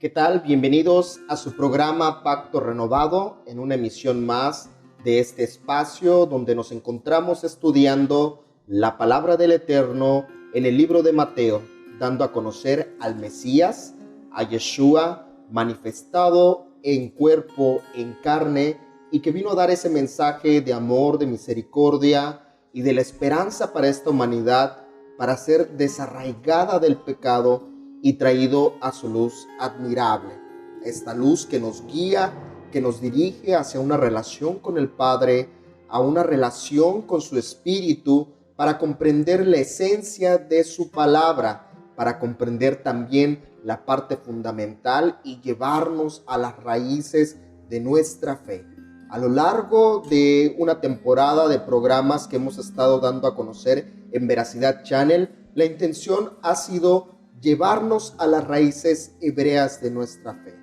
¿Qué tal? Bienvenidos a su programa Pacto Renovado, en una emisión más de este espacio donde nos encontramos estudiando la palabra del Eterno en el libro de Mateo, dando a conocer al Mesías, a Yeshua, manifestado en cuerpo, en carne, y que vino a dar ese mensaje de amor, de misericordia y de la esperanza para esta humanidad, para ser desarraigada del pecado y traído a su luz admirable. Esta luz que nos guía, que nos dirige hacia una relación con el Padre, a una relación con su Espíritu, para comprender la esencia de su palabra, para comprender también la parte fundamental y llevarnos a las raíces de nuestra fe. A lo largo de una temporada de programas que hemos estado dando a conocer en Veracidad Channel, la intención ha sido llevarnos a las raíces hebreas de nuestra fe.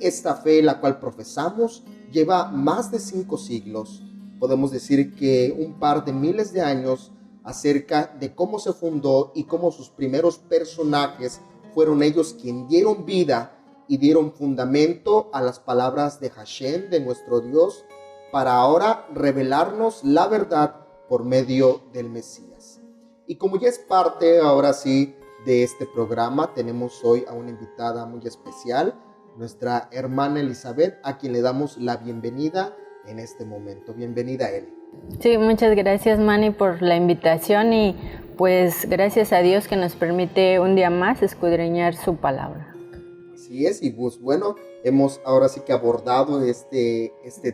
Esta fe, la cual profesamos, lleva más de 5 siglos. Podemos decir que un par de miles de años acerca de cómo se fundó y cómo sus primeros personajes fueron ellos quienes dieron vida y dieron fundamento a las palabras de Hashem, de nuestro Dios, para ahora revelarnos la verdad por medio del Mesías. Y como ya es parte, ahora sí, de este programa, tenemos hoy a una invitada muy especial, nuestra hermana Elizabeth, a quien le damos la bienvenida en este momento. Bienvenida, Eli. Sí, muchas gracias, Manny, por la invitación y pues gracias a Dios que nos permite un día más escudriñar su palabra. Así es, y pues bueno, hemos ahora sí que abordado este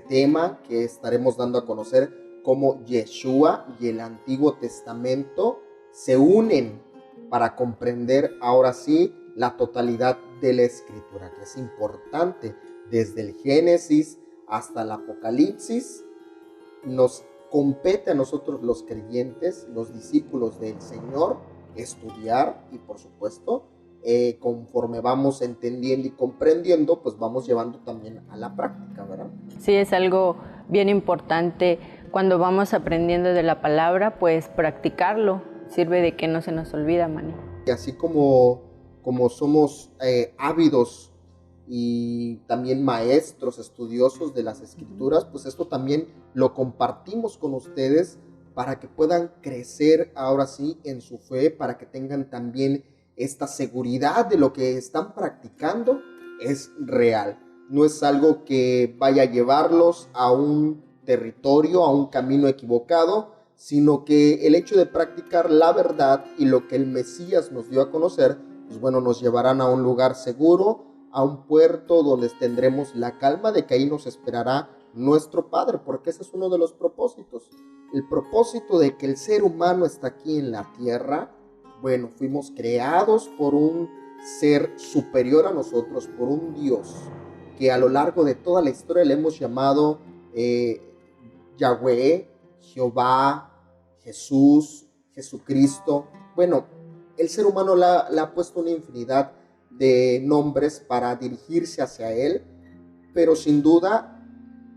tema que estaremos dando a conocer, cómo Yeshua y el Antiguo Testamento se unen para comprender ahora sí la totalidad de la Escritura, que es importante. Desde el Génesis hasta el Apocalipsis, nos compete a nosotros los creyentes, los discípulos del Señor, estudiar y por supuesto, conforme vamos entendiendo y comprendiendo, pues vamos llevando también a la práctica, ¿verdad? Sí, es algo bien importante cuando vamos aprendiendo de la palabra, pues practicarlo. Sirve de que no se nos olvida, Manny. Y así como somos ávidos y también maestros, estudiosos de las Escrituras, pues esto también lo compartimos con ustedes para que puedan crecer ahora sí en su fe, para que tengan también esta seguridad de lo que están practicando es real. No es algo que vaya a llevarlos a un territorio, a un camino equivocado, sino que el hecho de practicar la verdad y lo que el Mesías nos dio a conocer, pues bueno, nos llevarán a un lugar seguro, a un puerto donde tendremos la calma de que ahí nos esperará nuestro Padre, porque ese es uno de los propósitos. El propósito de que el ser humano está aquí en la tierra, bueno, fuimos creados por un ser superior a nosotros, por un Dios, que a lo largo de toda la historia le hemos llamado Yahweh, Jehová, Jesús, Jesucristo. Bueno, el ser humano le ha puesto una infinidad de nombres para dirigirse hacia Él, pero sin duda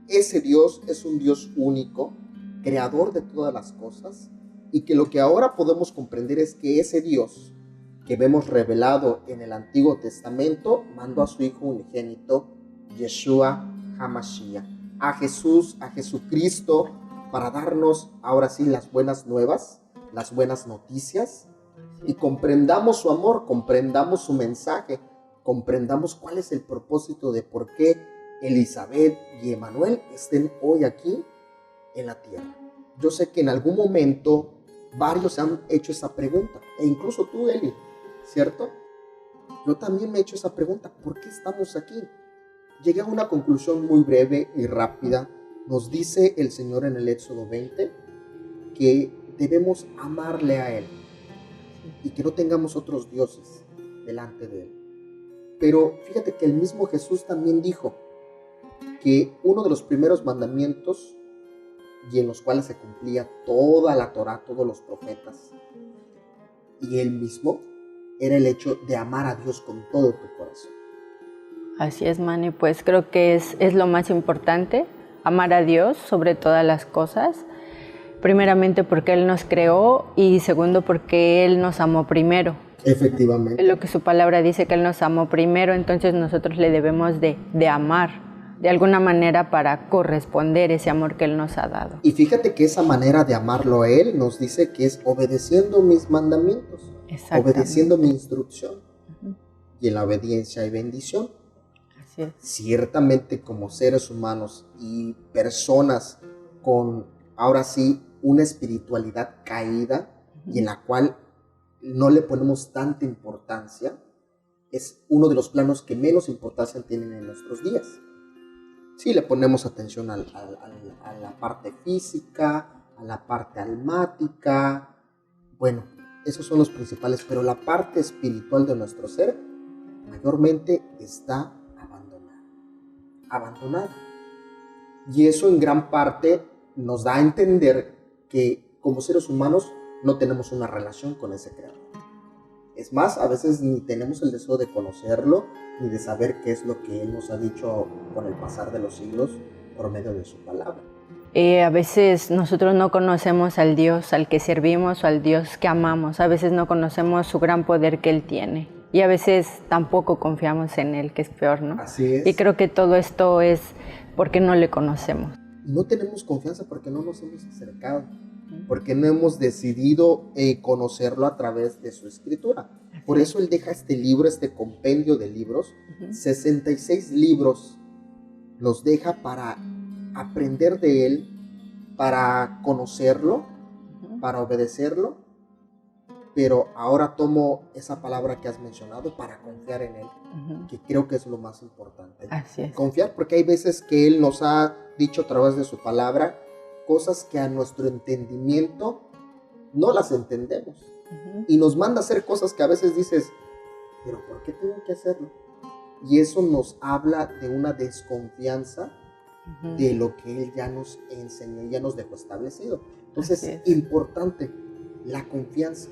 ese Dios es un Dios único, creador de todas las cosas, y que lo que ahora podemos comprender es que ese Dios que vemos revelado en el Antiguo Testamento mandó a su Hijo unigénito, Yeshua HaMashiach, a Jesús, a Jesucristo, para darnos ahora sí las buenas nuevas, las buenas noticias, y comprendamos su amor, comprendamos su mensaje, comprendamos cuál es el propósito de por qué Elizabeth y Emanuel estén hoy aquí en la tierra. Yo sé que en algún momento varios han hecho esa pregunta, e incluso tú, Eli, ¿cierto? Yo también me he hecho esa pregunta, ¿por qué estamos aquí? Llegué a una conclusión muy breve y rápida. Nos dice el Señor en el Éxodo 20 que debemos amarle a Él y que no tengamos otros dioses delante de Él. Pero fíjate que el mismo Jesús también dijo que uno de los primeros mandamientos, y en los cuales se cumplía toda la Torá, todos los profetas, y Él mismo, era el hecho de amar a Dios con todo tu corazón. Así es, Manny, pues creo que es lo más importante, amar a Dios sobre todas las cosas. Primeramente porque Él nos creó y segundo porque Él nos amó primero. Efectivamente. Lo que su palabra dice, que Él nos amó primero, entonces nosotros le debemos de amar de alguna manera para corresponder ese amor que Él nos ha dado. Y fíjate que esa manera de amarlo a Él nos dice que es obedeciendo mis mandamientos, obedeciendo mi instrucción. Y en la obediencia hay bendición. Así es. Ciertamente, como seres humanos y personas con, ahora sí, una espiritualidad caída y en la cual no le ponemos tanta importancia, es uno de los planos que menos importancia tienen en nuestros días. Sí, le ponemos atención a la parte física, a la parte almática, bueno, esos son los principales, pero la parte espiritual de nuestro ser mayormente está abandonada. Y eso en gran parte nos da a entender que como seres humanos no tenemos una relación con ese creador. Es más, a veces ni tenemos el deseo de conocerlo, ni de saber qué es lo que Él nos ha dicho con el pasar de los siglos por medio de su palabra. A veces nosotros no conocemos al Dios al que servimos o al Dios que amamos. A veces no conocemos su gran poder que Él tiene. Y a veces tampoco confiamos en Él, que es peor, ¿no? Así es. Y creo que todo esto es porque no le conocemos. No tenemos confianza porque no nos hemos acercado, porque no hemos decidido conocerlo a través de su escritura. Por eso Él deja este libro, este compendio de libros, 66 libros los deja para aprender de Él, para conocerlo, para obedecerlo, pero ahora tomo esa palabra que has mencionado para confiar en Él, que creo que es lo más importante. Así es. Confiar, porque hay veces que Él nos ha dicho a través de su palabra cosas que a nuestro entendimiento no las entendemos. Y nos manda a hacer cosas que a veces dices, pero ¿por qué tengo que hacerlo? Y eso nos habla de una desconfianza de lo que Él ya nos enseñó, ya nos dejó establecido. Entonces es importante la confianza,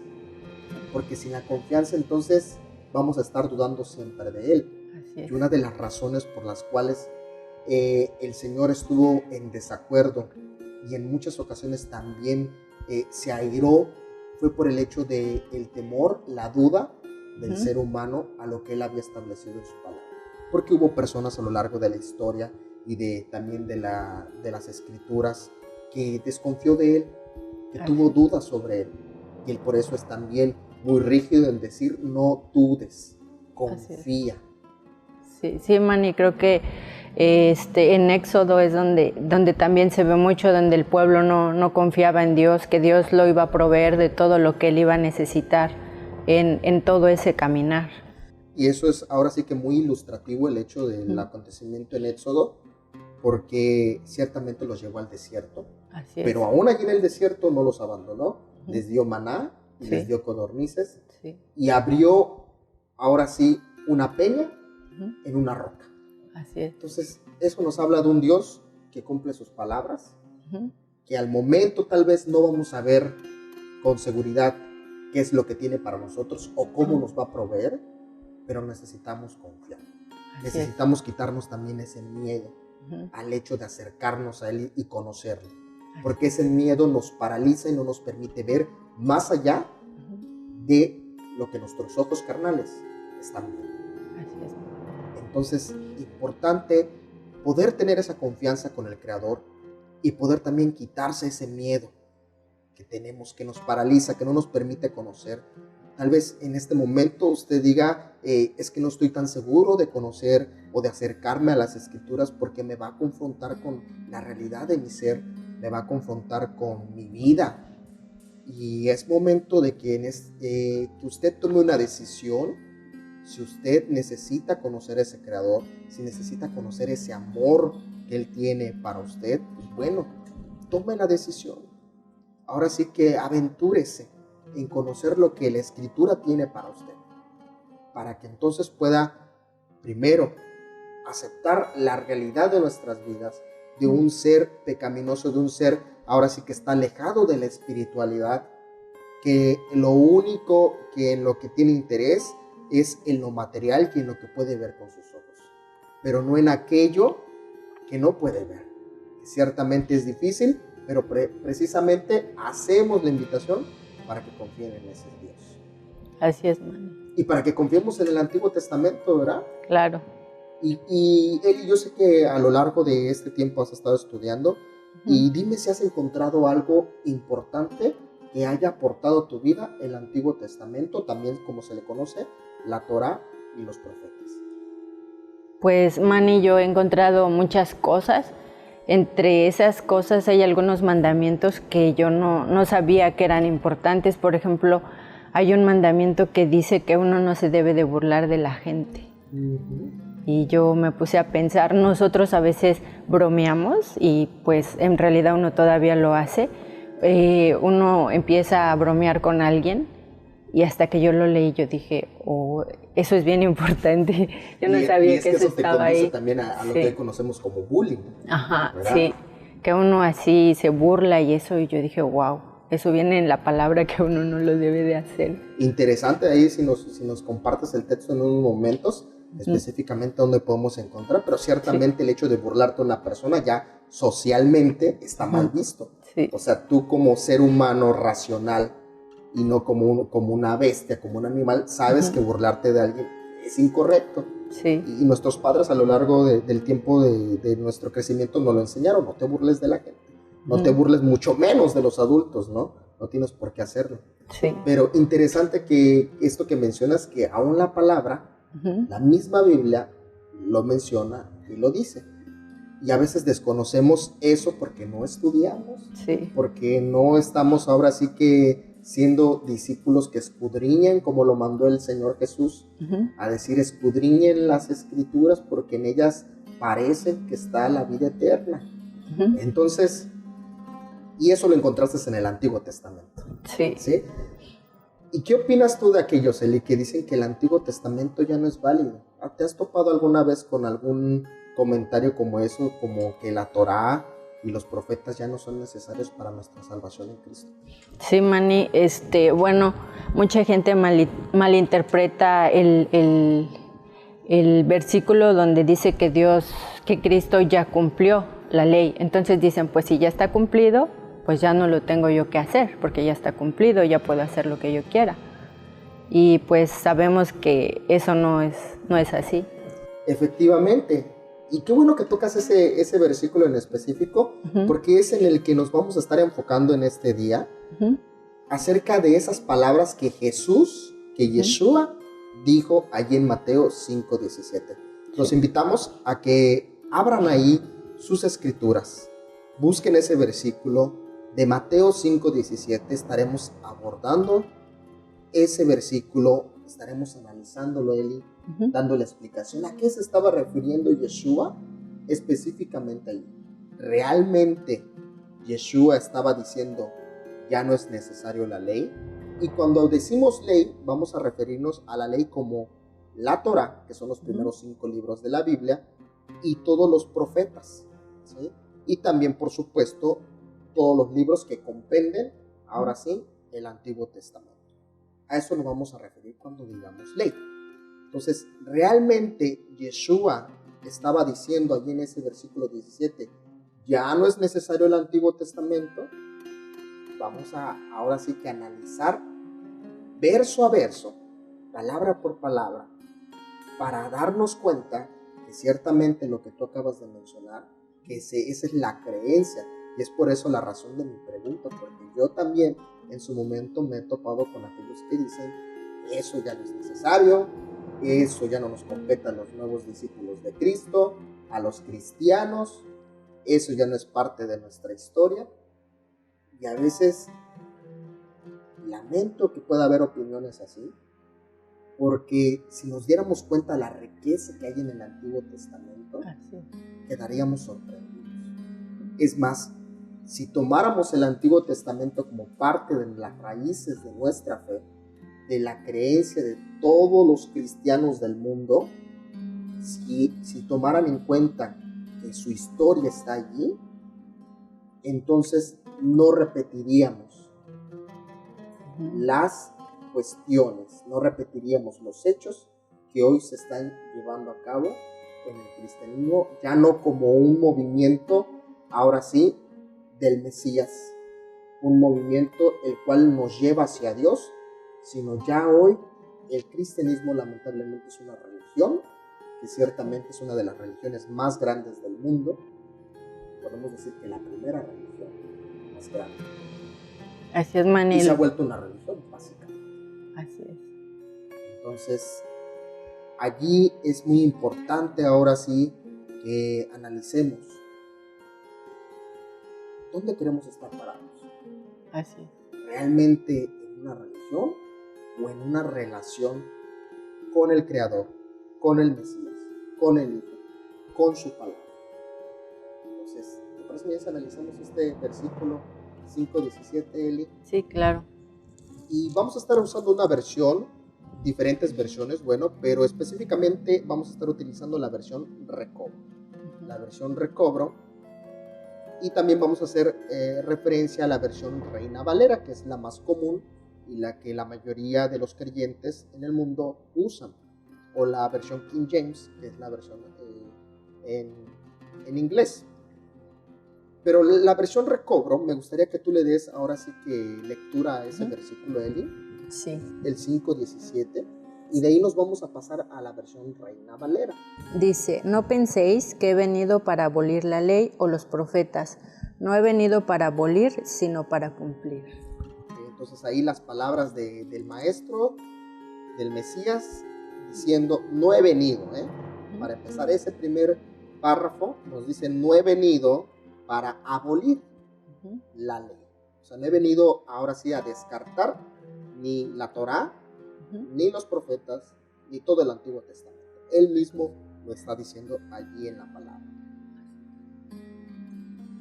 porque sin la confianza entonces vamos a estar dudando siempre de Él. Y una de las razones por las cuales el Señor estuvo en desacuerdo y en muchas ocasiones también se airó fue por el hecho del temor, la duda del ser humano a lo que Él había establecido en su palabra. Porque hubo personas a lo largo de la historia y también de las escrituras que desconfió de Él, que tuvo dudas sobre Él. Y Él por eso es también muy rígido en decir, no dudes, confía. Sí, Manny, creo que en Éxodo es donde también se ve mucho, donde el pueblo no confiaba en Dios, que Dios lo iba a proveer de todo lo que él iba a necesitar en todo ese caminar. Y eso es ahora sí que muy ilustrativo el hecho del acontecimiento en Éxodo, porque ciertamente los llevó al desierto, pero aún allí en el desierto no los abandonó, les dio maná y les dio codornices y abrió ahora sí una peña en una roca. Así es. Entonces, eso nos habla de un Dios que cumple sus palabras, que al momento tal vez no vamos a ver con seguridad qué es lo que tiene para nosotros o cómo nos va a proveer, pero necesitamos confiar. Necesitamos quitarnos también ese miedo al hecho de acercarnos a Él y conocerlo, porque ese miedo nos paraliza y no nos permite ver más allá de lo que nuestros ojos carnales están viendo. Así es. Entonces, importante poder tener esa confianza con el Creador y poder también quitarse ese miedo que tenemos, que nos paraliza, que no nos permite conocer. Tal vez en este momento usted diga, es que no estoy tan seguro de conocer o de acercarme a las Escrituras porque me va a confrontar con la realidad de mi ser, me va a confrontar con mi vida. Y es momento de que usted tome una decisión. Si usted necesita conocer a ese Creador, si necesita conocer ese amor que Él tiene para usted, pues bueno, tome la decisión. Ahora sí que aventúrese en conocer lo que la Escritura tiene para usted, para que entonces pueda, primero, aceptar la realidad de nuestras vidas, de un ser pecaminoso, de un ser ahora sí que está alejado de la espiritualidad, que lo único que en lo que tiene interés es en lo material y en lo que puede ver con sus ojos, pero no en aquello que no puede ver, que ciertamente es difícil, pero precisamente hacemos la invitación para que confíen en ese Dios. así es, Manny. Y para que confiemos en el Antiguo Testamento, ¿verdad? Claro. Y Eli, yo sé que a lo largo de este tiempo has estado estudiando, y dime si has encontrado algo importante que haya aportado a tu vida el Antiguo Testamento, también como se le conoce, la Torá y los profetas. Pues, Manny, yo he encontrado muchas cosas. Entre esas cosas hay algunos mandamientos que yo no sabía que eran importantes. Por ejemplo, hay un mandamiento que dice que uno no se debe de burlar de la gente. Y yo me puse a pensar, nosotros a veces bromeamos y pues en realidad uno todavía lo hace. Uno empieza a bromear con alguien y hasta que yo lo leí yo dije, oh, eso es bien importante. Yo no sabía que eso estaba ahí. Y es que eso te conduce también a lo que hoy conocemos como bullying. Ajá, ¿verdad? sí, que uno así se burla y eso, y yo dije, wow, eso viene en la palabra que uno no lo debe de hacer. Interesante ahí si nos compartes el texto en unos momentos, específicamente dónde podemos encontrar, pero ciertamente el hecho de burlarte a una persona ya socialmente está mal visto. Sí. O sea, tú como ser humano racional y no como una bestia, como un animal, sabes que burlarte de alguien es incorrecto. Sí. Y nuestros padres a lo largo del tiempo de nuestro crecimiento nos lo enseñaron, no te burles de la gente, no te burles mucho menos de los adultos, ¿no? No tienes por qué hacerlo. Sí. Pero interesante que esto que mencionas, que aún la palabra, la misma Biblia lo menciona y lo dice. Y a veces desconocemos eso porque no estudiamos, porque no estamos ahora sí que siendo discípulos que escudriñen, como lo mandó el Señor Jesús, a decir escudriñen las Escrituras porque en ellas parece que está la vida eterna. Entonces, y eso lo encontraste en el Antiguo Testamento. ¿Sí? ¿Y qué opinas tú de aquellos, Eli, que dicen que el Antiguo Testamento ya no es válido? ¿Te has topado alguna vez con algún comentario como eso, como que la Torá y los profetas ya no son necesarios para nuestra salvación en Cristo? Sí, Manny, bueno, mucha gente malinterpreta el versículo donde dice que Cristo ya cumplió la ley. Entonces dicen, pues si ya está cumplido, pues ya no lo tengo yo que hacer, porque ya está cumplido, ya puedo hacer lo que yo quiera. Y pues sabemos que eso no es así. Efectivamente. Y qué bueno que tocas ese versículo en específico, porque es en el que nos vamos a estar enfocando en este día, acerca de esas palabras que Yeshua dijo allí en Mateo 5:17. Los invitamos a que abran ahí sus escrituras, busquen ese versículo de Mateo 5:17. Estaremos abordando ese versículo, estaremos analizándolo, Eli, dando la explicación a qué se estaba refiriendo Yeshua específicamente ahí. Realmente Yeshua estaba diciendo ya no es necesario la ley, y cuando decimos ley vamos a referirnos a la ley como la Torá, que son los primeros 5 libros de la Biblia, y todos los profetas, ¿sí? Y también por supuesto todos los libros que comprenden, ahora sí, el Antiguo Testamento. A eso nos vamos a referir cuando digamos ley. Entonces, realmente Yeshua estaba diciendo allí en ese versículo 17, ya no es necesario el Antiguo Testamento. Vamos a ahora sí que analizar verso a verso, palabra por palabra, para darnos cuenta que ciertamente lo que tú acabas de mencionar, que esa es la creencia, y es por eso la razón de mi pregunta, porque yo también en su momento me he topado con aquellos que dicen, eso ya no es necesario, eso ya no nos compete a los nuevos discípulos de Cristo, a los cristianos, eso ya no es parte de nuestra historia. Y a veces lamento que pueda haber opiniones así, porque si nos diéramos cuenta de la riqueza que hay en el Antiguo Testamento, quedaríamos sorprendidos. Es más, si tomáramos el Antiguo Testamento como parte de las raíces de nuestra fe, de la creencia de todos los cristianos del mundo, si tomaran en cuenta que su historia está allí, entonces no repetiríamos las cuestiones, no repetiríamos los hechos que hoy se están llevando a cabo en el cristianismo, ya no como un movimiento, ahora sí, del Mesías, un movimiento el cual nos lleva hacia Dios, sino ya hoy el cristianismo lamentablemente es una religión, que ciertamente es una de las religiones más grandes del mundo. Podemos decir que la primera religión más grande. Así es, Manny. Y se ha vuelto una religión básica. Así es. Entonces, allí es muy importante ahora sí que analicemos dónde queremos estar parados. Así es. ¿Realmente en una religión o en una relación con el Creador, con el Mesías, con el Hijo, con su palabra? Entonces, ¿te parece bien si analizamos este versículo 5:17, Eli? Sí, claro. Y vamos a estar usando una versión, diferentes versiones, bueno, pero específicamente vamos a estar utilizando la versión Recobro. La versión Recobro. Y también vamos a hacer referencia a la versión Reina Valera, que es la más común y la que la mayoría de los creyentes en el mundo usan. O la versión King James, que es la versión en inglés. Pero la versión Recobro, me gustaría que tú le des ahora sí que lectura a ese versículo, Eli. Sí. El 5:17. Y de ahí nos vamos a pasar a la versión Reina Valera. Dice, no penséis que he venido para abolir la ley o los profetas. No he venido para abolir, sino para cumplir. Entonces ahí las palabras del maestro, del Mesías, diciendo, no he venido. Para empezar ese primer párrafo, nos dice, no he venido para abolir la ley. O sea, no he venido ahora sí a descartar ni la Torá, ni los profetas, ni todo el Antiguo Testamento. Él mismo lo está diciendo allí en la palabra.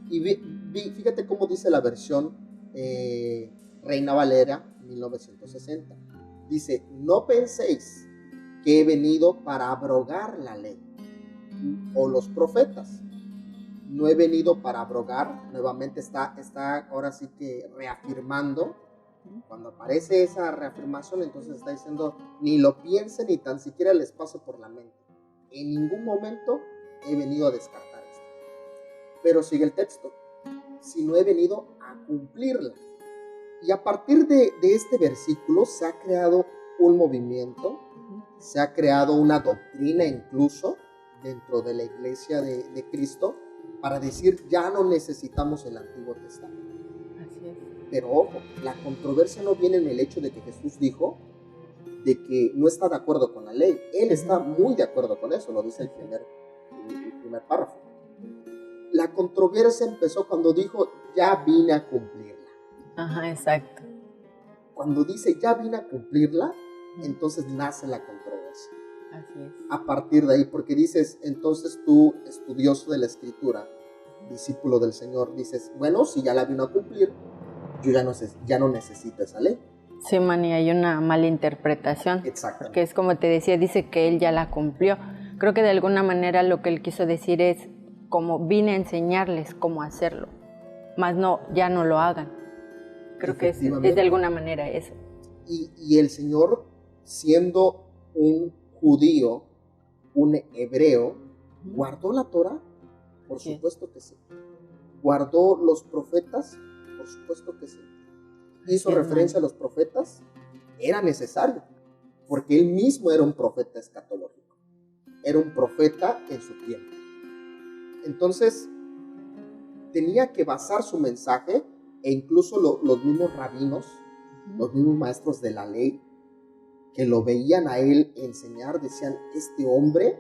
Y fíjate cómo dice la versión Reina Valera 1960. Dice, no penséis que he venido para abrogar la ley o los profetas. No he venido para abrogar. Nuevamente está ahora sí que reafirmando. Cuando aparece esa reafirmación, entonces está diciendo, ni lo piensen ni tan siquiera les pase por la mente. En ningún momento he venido a descartar esto. Pero sigue el texto, sino he venido a cumplirla. Y a partir de este versículo se ha creado un movimiento, se ha creado una doctrina incluso dentro de la iglesia de Cristo para decir, ya no necesitamos el Antiguo Testamento. Así es. Pero ojo, la controversia no viene en el hecho de que Jesús dijo de que no está de acuerdo con la ley. Él está muy de acuerdo con eso, lo dice el primer párrafo. La controversia empezó cuando dijo, ya vine a cumplirla. Ajá, exacto. Cuando dice, ya vine a cumplirla, entonces nace la controversia. Así es. A partir de ahí, porque dices, entonces tú, estudioso de la Escritura, discípulo del Señor, dices, bueno, si ya la vino a cumplir, yo ya no necesito esa ley. Sí, Manny, hay una mala interpretación. Exacto. Porque es como te decía, dice que él ya la cumplió. Creo que de alguna manera lo que él quiso decir es, como vine a enseñarles cómo hacerlo, más no, ya no lo hagan. Creo que es de alguna manera eso. Y el Señor, siendo un judío, un hebreo, ¿guardó la Torá? Por supuesto que sí. ¿Guardó los profetas? Por supuesto que sí. ¿Hizo referencia a los profetas? Era necesario, porque él mismo era un profeta escatológico. Era un profeta en su tiempo. Entonces, tenía que basar su mensaje, e incluso los mismos rabinos, los mismos maestros de la ley, que lo veían a él enseñar, decían, este hombre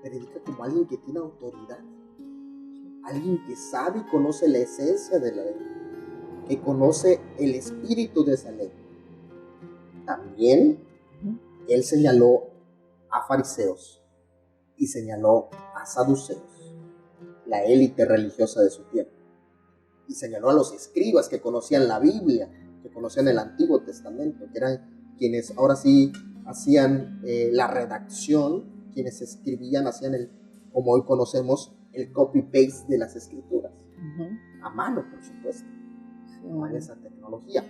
predica como alguien que tiene autoridad, alguien que sabe y conoce la esencia de la ley, que conoce el espíritu de esa ley. También él señaló a fariseos y señaló a saduceos, la élite religiosa de su tiempo, y señaló a los escribas que conocían la Biblia, que conocían el Antiguo Testamento, que eran quienes ahora sí hacían la redacción, quienes escribían, hacían como hoy conocemos, el copy-paste de las escrituras, a mano, por supuesto, con esa tecnología.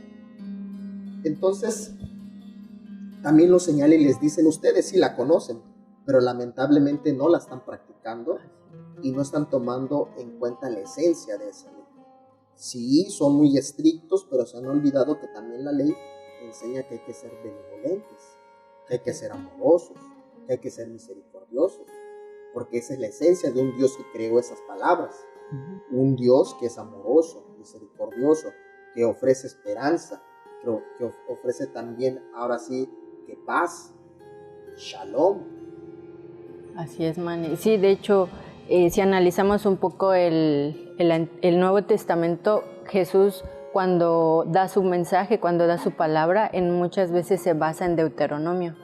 Entonces, también los señala y les dicen, ustedes sí la conocen, pero lamentablemente no la están practicando y no están tomando en cuenta la esencia de esa ley. Sí, son muy estrictos, pero se han olvidado que también la ley enseña que hay que ser benevolentes, que hay que ser amorosos, que hay que ser misericordiosos, porque esa es la esencia de un Dios que creó esas palabras. Un Dios que es amoroso, misericordioso, que ofrece esperanza, que ofrece también, ahora sí, que paz, shalom. Así es, Manny. Sí, de hecho, si analizamos un poco el Nuevo Testamento, Jesús cuando da su mensaje, cuando da su palabra, muchas veces se basa en Deuteronomio.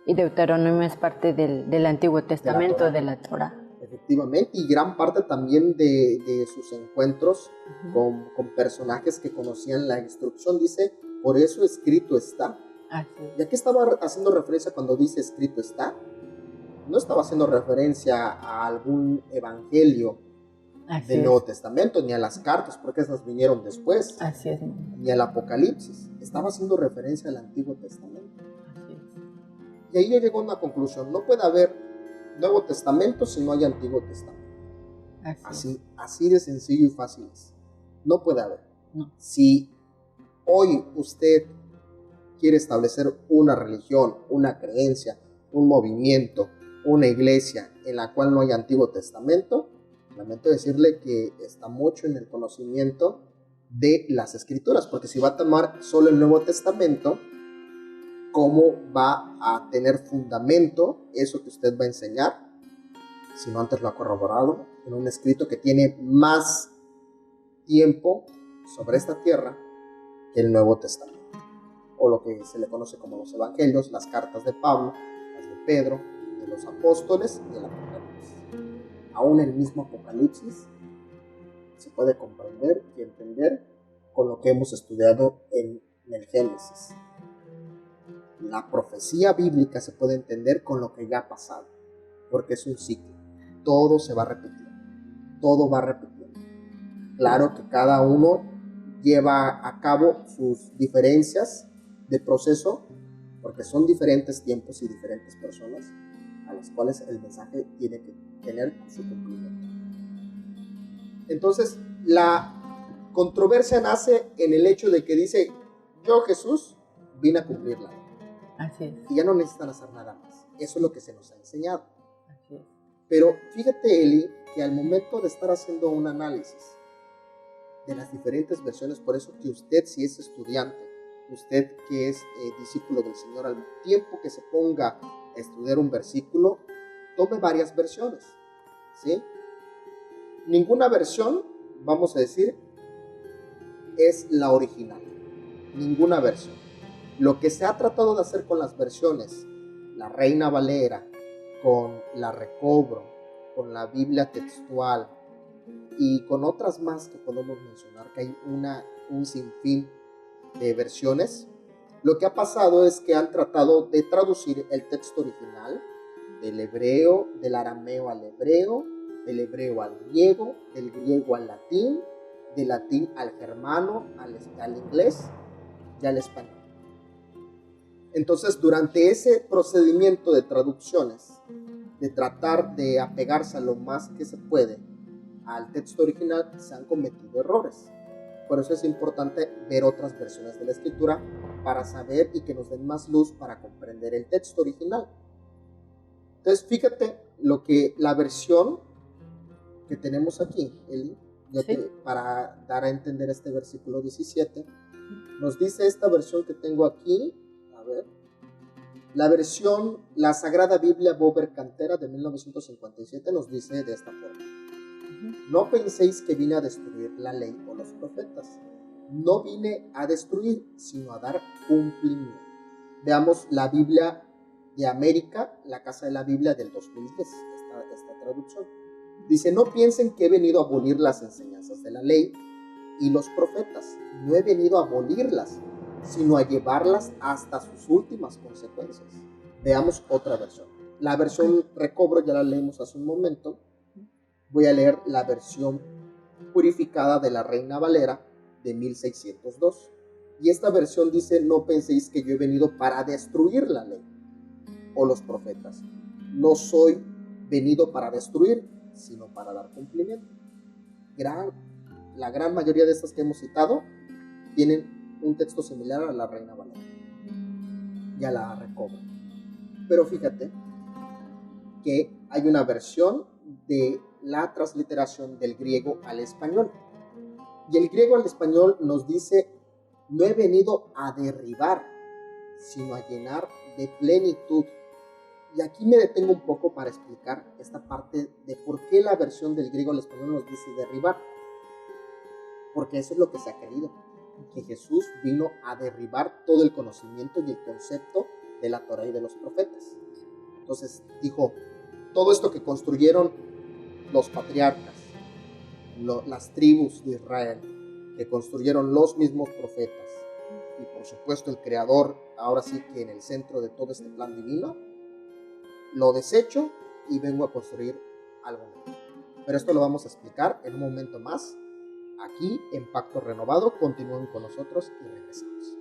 Y Deuteronomio es parte del Antiguo Testamento, de la Torá. Efectivamente, y gran parte también de sus encuentros con personajes que conocían la instrucción, dice, por eso escrito está. Así. ¿Y a qué estaba haciendo referencia cuando dice escrito está? No estaba haciendo referencia a algún evangelio del Nuevo Testamento, ni a las cartas, porque esas vinieron después. Así es. Ni al Apocalipsis. Estaba haciendo referencia al Antiguo Testamento. Así es. Y ahí yo llego a una conclusión. No puede haber Nuevo Testamento si no hay Antiguo Testamento. Así de sencillo y fácil es. No puede haber. No. Si hoy usted quiere establecer una religión, una creencia, un movimiento, una iglesia en la cual no hay Antiguo Testamento, lamento decirle que está mucho en el conocimiento de las Escrituras, porque si va a tomar solo el Nuevo Testamento, ¿cómo va a tener fundamento eso que usted va a enseñar? Si no antes lo ha corroborado en un escrito que tiene más tiempo sobre esta tierra que el Nuevo Testamento, o lo que se le conoce como los Evangelios, las cartas de Pablo, las de Pedro, de los apóstoles y el Apocalipsis. Aún el mismo Apocalipsis se puede comprender y entender con lo que hemos estudiado en el Génesis. La profecía bíblica se puede entender con lo que ya ha pasado, porque es un ciclo. Todo se va repitiendo. Todo va repitiendo. Claro que cada uno lleva a cabo sus diferencias de proceso, porque son diferentes tiempos y diferentes personas a las cuales el mensaje tiene que tener su cumplimiento. Entonces, la controversia nace en el hecho de que dice, yo Jesús vine a cumplir la ley. Así es. Y ya no necesitan hacer nada más. Eso es lo que se nos ha enseñado. Así es. Pero fíjate, Eli, que al momento de estar haciendo un análisis de las diferentes versiones, por eso que usted, si es estudiante, usted que es discípulo del Señor, al tiempo que se ponga a estudiar un versículo, tome varias versiones, ¿sí? Ninguna versión, vamos a decir, es la original. Ninguna versión. Lo que se ha tratado de hacer con las versiones, la Reina Valera, con la Recobro, con la Biblia textual y con otras más que podemos mencionar, que hay un sinfín de versiones, lo que ha pasado es que han tratado de traducir el texto original del hebreo, del arameo al hebreo, del hebreo al griego, del griego al latín, del latín al germano, al inglés y al español. Entonces, durante ese procedimiento de traducciones, de tratar de apegarse a lo más que se puede al texto original, se han cometido errores. Por eso es importante ver otras versiones de la escritura para saber y que nos den más luz para comprender el texto original. Entonces, fíjate la versión que tenemos aquí, Eli, para dar a entender este versículo 17, nos dice esta versión que tengo aquí, a ver, la Sagrada Biblia Bober Cantera de 1957 nos dice de esta forma: no penséis que vine a destruir la ley o los profetas. No vine a destruir, sino a dar cumplimiento. Veamos la Biblia de América, la Casa de la Biblia del 2010, esta traducción. Dice, no piensen que he venido a abolir las enseñanzas de la ley y los profetas. No he venido a abolirlas, sino a llevarlas hasta sus últimas consecuencias. Veamos otra versión. La versión Recobro ya la leímos hace un momento. Voy a leer la versión purificada de la Reina Valera de 1602. Y esta versión dice, no penséis que yo he venido para destruir la ley o los profetas. No soy venido para destruir, sino para dar cumplimiento. La gran mayoría de estas que hemos citado tienen un texto similar a la Reina Valera. ya la recobra. Pero fíjate que hay una versión de la transliteración del griego al español. Y el griego al español nos dice: no he venido a derribar, sino a llenar de plenitud. Y aquí me detengo un poco para explicar esta parte de por qué la versión del griego al español nos dice derribar. Porque eso es lo que se ha creído, que Jesús vino a derribar todo el conocimiento y el concepto de la Torá y de los profetas. Entonces dijo, todo esto que construyeron los patriarcas, las tribus de Israel, que construyeron los mismos profetas, y por supuesto el Creador, ahora sí que en el centro de todo este plan divino, lo desecho y vengo a construir algo nuevo. Pero esto lo vamos a explicar en un momento más, aquí en Pacto Renovado. Continúen con nosotros y regresamos.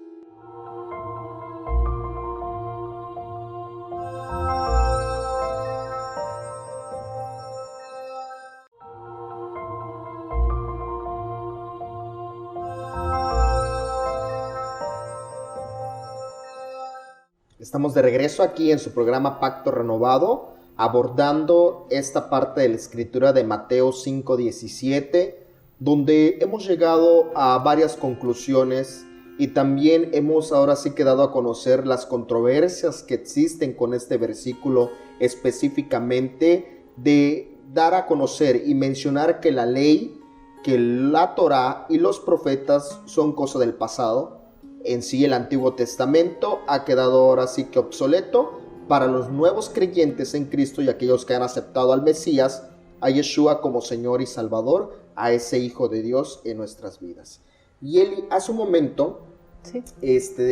Estamos de regreso aquí en su programa Pacto Renovado, abordando esta parte de la escritura de Mateo 5:17, donde hemos llegado a varias conclusiones y también hemos ahora sí dado a conocer las controversias que existen con este versículo, específicamente de dar a conocer y mencionar que la ley, que la Torá y los profetas son cosa del pasado. En sí el Antiguo Testamento ha quedado ahora sí que obsoleto para los nuevos creyentes en Cristo y aquellos que han aceptado al Mesías, a Yeshua como Señor y Salvador, a ese Hijo de Dios en nuestras vidas. Y Eli, hace un momento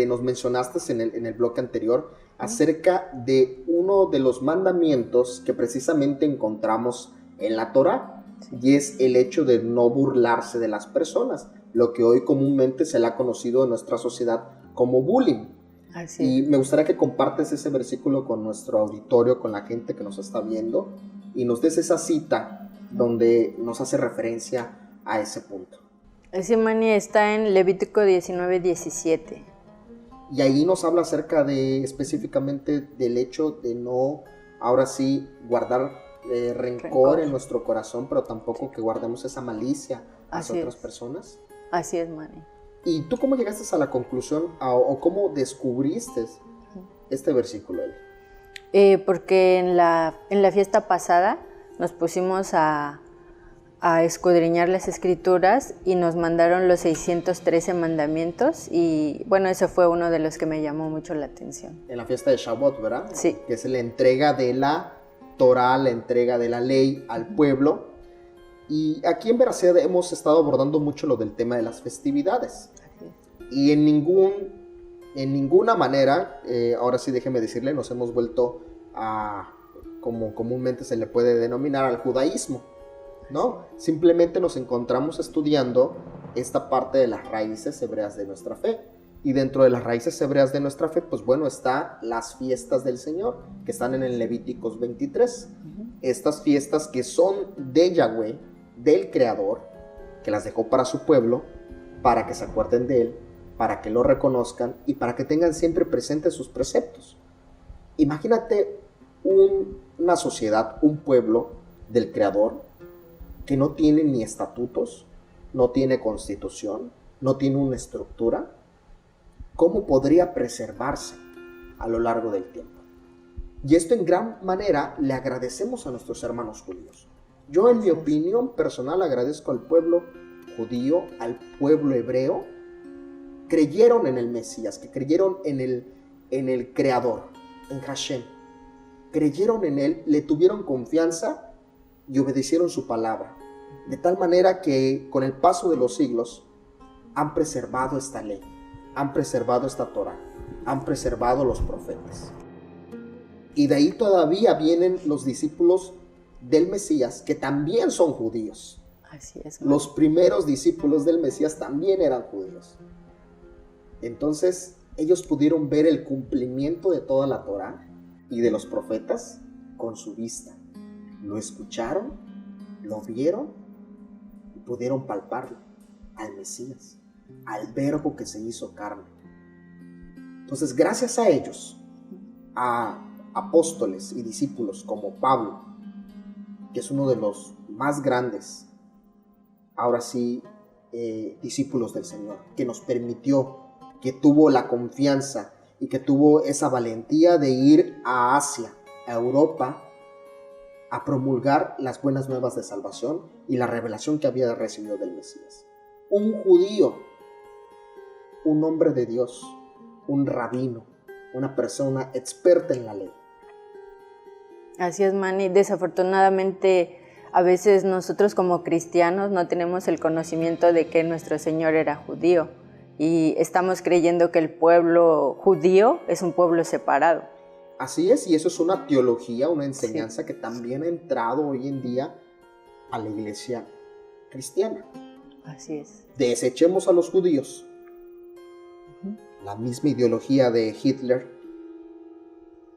nos mencionaste en el bloque anterior acerca de uno de los mandamientos que precisamente encontramos en la Torá, y es el hecho de no burlarse de las personas, lo que hoy comúnmente se le ha conocido en nuestra sociedad como bullying. Así y me gustaría que compartes ese versículo con nuestro auditorio, con la gente que nos está viendo, y nos des esa cita donde nos hace referencia a ese punto. Ese Manny está en Levítico 19:17. Y ahí nos habla acerca de específicamente del hecho de no, ahora sí, guardar rencor en nuestro corazón, pero tampoco que guardemos esa malicia hacia otras personas. Así es, Manny. ¿Y tú cómo llegaste a la conclusión o cómo descubriste este versículo? Porque en la fiesta pasada nos pusimos a escudriñar las escrituras y nos mandaron los 613 mandamientos y bueno, ese fue uno de los que me llamó mucho la atención. En la fiesta de Shavuot, ¿verdad? Sí. Que es la entrega de la Torá, la entrega de la ley al pueblo. Y aquí en Veracruz hemos estado abordando mucho lo del tema de las festividades. Y en ninguna manera, ahora sí déjeme decirle, nos hemos vuelto a, como comúnmente se le puede denominar, al judaísmo, ¿no? Simplemente nos encontramos estudiando esta parte de las raíces hebreas de nuestra fe. Y dentro de las raíces hebreas de nuestra fe, pues bueno, está las fiestas del Señor, que están en el Levíticos 23. Estas fiestas que son de Yahweh, del Creador, que las dejó para su pueblo, para que se acuerden de Él, para que lo reconozcan y para que tengan siempre presentes sus preceptos. Imagínate una sociedad, un pueblo del Creador que no tiene ni estatutos, no tiene constitución, no tiene una estructura. ¿Cómo podría preservarse a lo largo del tiempo? Y esto en gran manera le agradecemos a nuestros hermanos judíos. Yo en mi opinión personal agradezco al pueblo judío, al pueblo hebreo, creyeron en el Mesías, que creyeron en el Creador, en Hashem. Creyeron en Él, le tuvieron confianza y obedecieron su palabra. De tal manera que con el paso de los siglos han preservado esta ley, han preservado esta Torah, han preservado los profetas. Y de ahí todavía vienen los discípulos del Mesías, que también son judíos. Así es. Los primeros discípulos del Mesías también eran judíos. Entonces, ellos pudieron ver el cumplimiento de toda la Torá y de los profetas con su vista. Lo escucharon, lo vieron y pudieron palparlo al Mesías, al Verbo que se hizo carne. Entonces, gracias a ellos, a apóstoles y discípulos como Pablo, que es uno de los más grandes, ahora sí, discípulos del Señor, que nos permitió, que tuvo la confianza y que tuvo esa valentía de ir a Asia, a Europa, a promulgar las buenas nuevas de salvación y la revelación que había recibido del Mesías. Un judío, un hombre de Dios, un rabino, una persona experta en la ley. Así es, Manny. Desafortunadamente, a veces nosotros como cristianos no tenemos el conocimiento de que nuestro Señor era judío y estamos creyendo que el pueblo judío es un pueblo separado. Así es, y eso es una teología, una enseñanza que también ha entrado hoy en día a la iglesia cristiana. Así es. Desechemos a los judíos. La misma ideología de Hitler,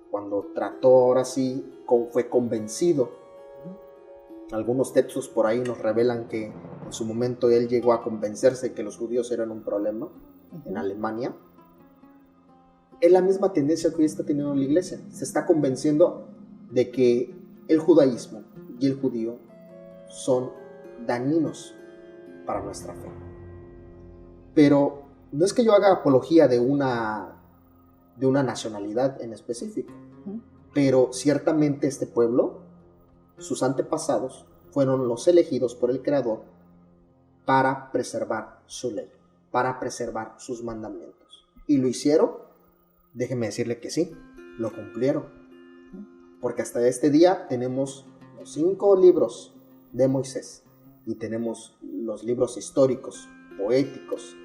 cuando trató, ahora sí, fue convencido. Algunos textos por ahí nos revelan que en su momento él llegó a convencerse que los judíos eran un problema en Alemania. Es la misma tendencia que hoy está teniendo la iglesia. Se está convenciendo de que el judaísmo y el judío son dañinos para nuestra fe. Pero no es que yo haga apología de una nacionalidad en específico, pero ciertamente este pueblo, sus antepasados, fueron los elegidos por el Creador para preservar su ley, para preservar sus mandamientos. Y lo hicieron. Déjeme decirle que sí, lo cumplieron. Porque hasta este día tenemos los 5 libros de Moisés y tenemos los libros históricos, poéticos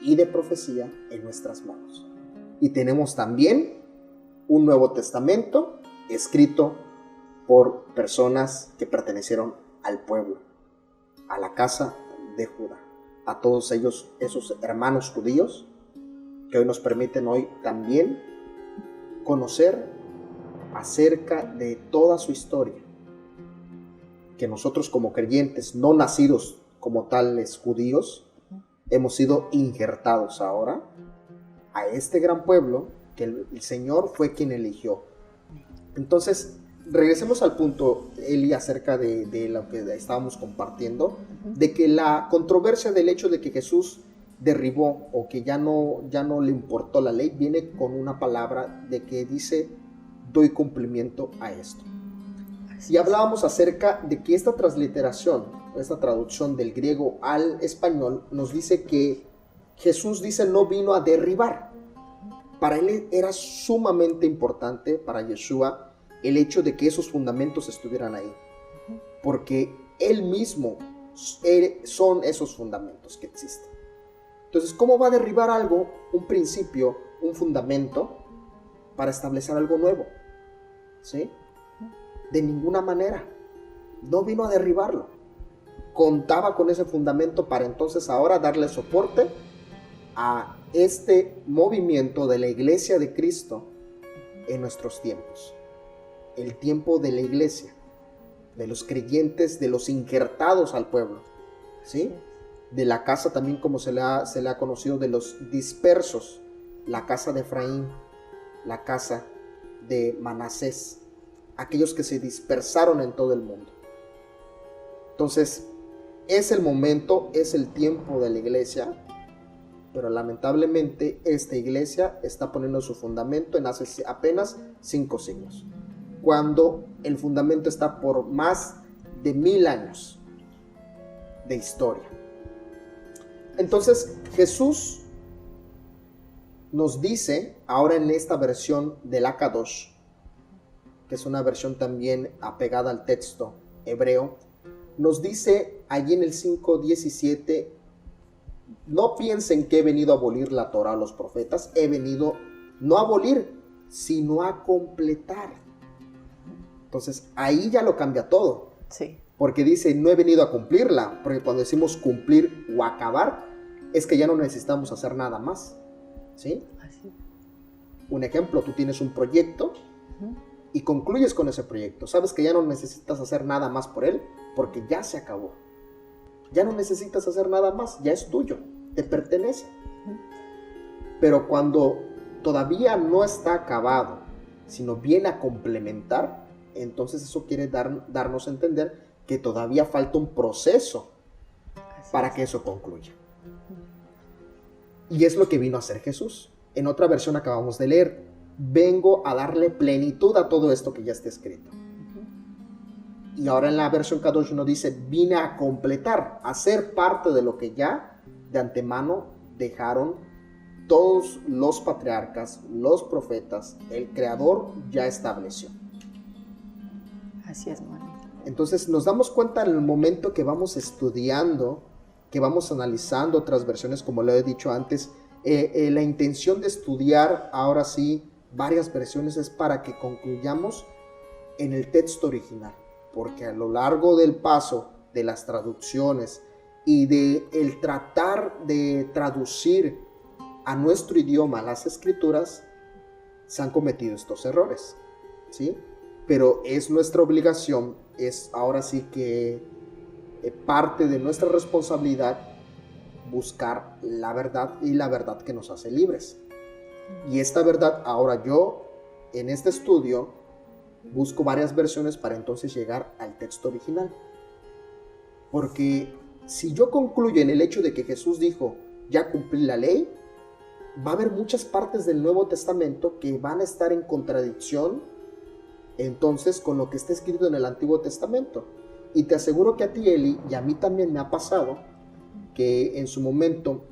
y de profecía en nuestras manos. Y tenemos también un Nuevo Testamento escrito por personas que pertenecieron al pueblo, a la casa de Judá, a todos ellos, esos hermanos judíos, que hoy nos permiten hoy también conocer acerca de toda su historia, que nosotros como creyentes no nacidos como tales judíos, hemos sido injertados ahora a este gran pueblo que el Señor fue quien eligió. Entonces, regresemos al punto, Eli, acerca de lo que estábamos compartiendo, de que la controversia del hecho de que Jesús derribó o que ya no le importó la ley, viene con una palabra de que dice, doy cumplimiento a esto. Y hablábamos acerca de que esta transliteración, esta traducción del griego al español, nos dice que Jesús dice no vino a derribar. Para él era sumamente importante, para Yeshua, el hecho de que esos fundamentos estuvieran ahí. Porque él mismo son esos fundamentos que existen. Entonces, ¿cómo va a derribar algo, un principio, un fundamento, para establecer algo nuevo? ¿Sí? De ninguna manera. No vino a derribarlo. Contaba con ese fundamento para entonces ahora darle soporte a este movimiento de la Iglesia de Cristo en nuestros tiempos. El tiempo de la Iglesia, de los creyentes, de los injertados al pueblo, ¿sí? De la casa también, como se le ha conocido, de los dispersos, la casa de Efraín, la casa de Manasés, aquellos que se dispersaron en todo el mundo. Entonces, es el momento, es el tiempo de la iglesia, pero lamentablemente esta iglesia está poniendo su fundamento en hace apenas 5 siglos, cuando el fundamento está por más de 1000 años de historia. Entonces Jesús nos dice, ahora en esta versión del Akadosh, que es una versión también apegada al texto hebreo, nos dice allí en el 5:17, no piensen que he venido a abolir la Torá o los profetas, he venido no a abolir, sino a completar. Entonces ahí ya lo cambia todo. Sí. Porque dice, no he venido a cumplirla, porque cuando decimos cumplir o acabar, es que ya no necesitamos hacer nada más. ¿Sí? Así. Un ejemplo, tú tienes un proyecto y concluyes con ese proyecto. Sabes que ya no necesitas hacer nada más por él, porque ya se acabó. Ya no necesitas hacer nada más, ya es tuyo, te pertenece. Pero cuando todavía no está acabado, sino viene a complementar, entonces eso quiere darnos a entender que todavía falta un proceso para que eso concluya. Y es lo que vino a hacer Jesús. En otra versión acabamos de leer, vengo a darle plenitud a todo esto que ya está escrito. Y ahora en la versión Kadosh nos dice, vine a completar, a ser parte de lo que ya de antemano dejaron todos los patriarcas, los profetas, el Creador ya estableció. Así es, Mani. Entonces nos damos cuenta en el momento que vamos estudiando, que vamos analizando otras versiones, como lo he dicho antes, la intención de estudiar ahora sí varias versiones es para que concluyamos en el texto original, porque a lo largo del paso de las traducciones y de el tratar de traducir a nuestro idioma las escrituras, se han cometido estos errores, ¿sí? Pero es nuestra obligación, es ahora sí que parte de nuestra responsabilidad buscar la verdad y la verdad que nos hace libres. Y esta verdad, ahora yo en este estudio busco varias versiones para entonces llegar al texto original. Porque si yo concluyo en el hecho de que Jesús dijo, ya cumplí la ley, va a haber muchas partes del Nuevo Testamento que van a estar en contradicción entonces con lo que está escrito en el Antiguo Testamento. Y te aseguro que a ti, Eli, y a mí también me ha pasado que en su momento